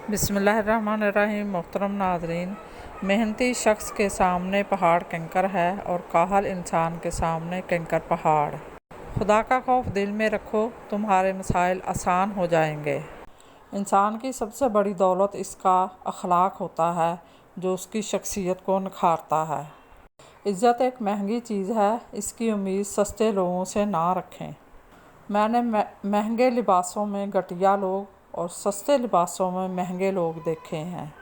बिस्मिल्लाहिर्रहमानिर्रहीम। मोहतरम नाज़रीन, मेहनती शख्स के सामने पहाड़ कंकर है और काहल इंसान के सामने कंकर पहाड़। खुदा का खौफ दिल में रखो, तुम्हारे मसाइल आसान हो जाएंगे। इंसान की सबसे बड़ी दौलत इसका अखलाक होता है जो उसकी शख्सियत को निखारता है। इज़्ज़त एक महंगी चीज़ है, इसकी उम्मीद सस्ते लोगों से ना रखें। मैंने महंगे लिबासों में घटिया लोग और सस्ते लिबासों में महंगे लोग देखे हैं।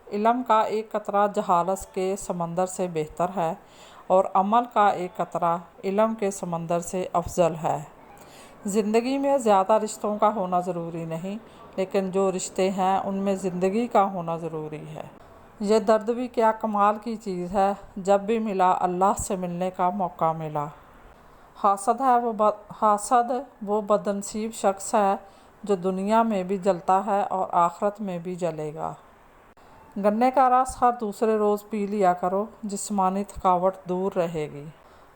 इल्म का एक कतरा जहालत के समंदर से बेहतर है और अमल का एक कतरा इल्म के समंदर से अफजल है। ज़िंदगी में ज़्यादा रिश्तों का होना ज़रूरी नहीं, लेकिन जो रिश्ते हैं उनमें ज़िंदगी का होना ज़रूरी है। ये दर्द भी क्या कमाल की चीज़ है, जब भी मिला अल्लाह से मिलने का मौका मिला। हासद वो बदनसीब शख्स है जो दुनिया में भी जलता है और आखिरत में भी जलेगा। गन्ने का रस हर दूसरे रोज़ पी लिया करो, जिस्मानी थकावट दूर रहेगी।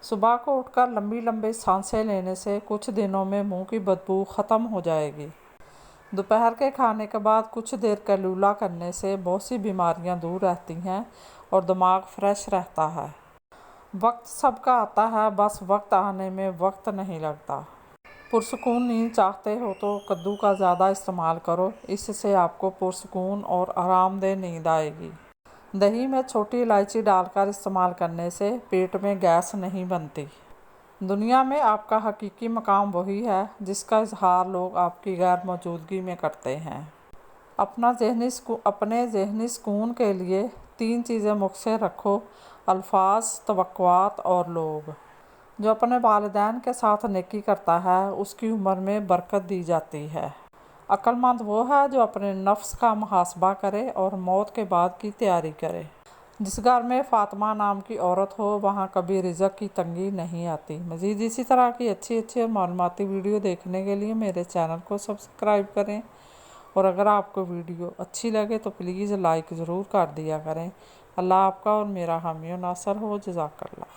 सुबह को उठकर लंबी लंबी सांसें लेने से कुछ दिनों में मुंह की बदबू ख़त्म हो जाएगी। दोपहर के खाने के बाद कुछ देर कैलूला करने से बहुत सी बीमारियां दूर रहती हैं और दिमाग फ्रेश रहता है। वक्त सबका आता है, बस वक्त आने में वक्त नहीं लगता। पुरसकून नींद चाहते हो तो कद्दू का ज़्यादा इस्तेमाल करो, इससे आपको पुरसकून और आरामदेह नींद आएगी। दही में छोटी इलायची डालकर इस्तेमाल करने से पेट में गैस नहीं बनती। दुनिया में आपका हकीकी मकाम वही है जिसका इजहार लोग आपकी गैर मौजूदगी में करते हैं। अपने ज़हनी सुकून के लिए 3 चीज़ें मुख से रखो: अल्फाज, तवक्कुआत और लोग। जो अपने वालिदैन के साथ नेकी करता है उसकी उम्र में बरकत दी जाती है। अक्लमंद वो है जो अपने नफ्स का मुहासबा करे और मौत के बाद की तैयारी करे। जिस घर में फ़ातिमा नाम की औरत हो वहाँ कभी रिज़्क़ की तंगी नहीं आती। मज़ीद इसी तरह की अच्छी और मालूमाती वीडियो देखने के लिए मेरे चैनल को सब्सक्राइब करें, और अगर आपको वीडियो अच्छी लगे तो प्लीज़ लाइक ज़रूर कर दिया करें। अल्लाह आपका और मेरा हामी और नासर हो। जज़ाकल्लाह।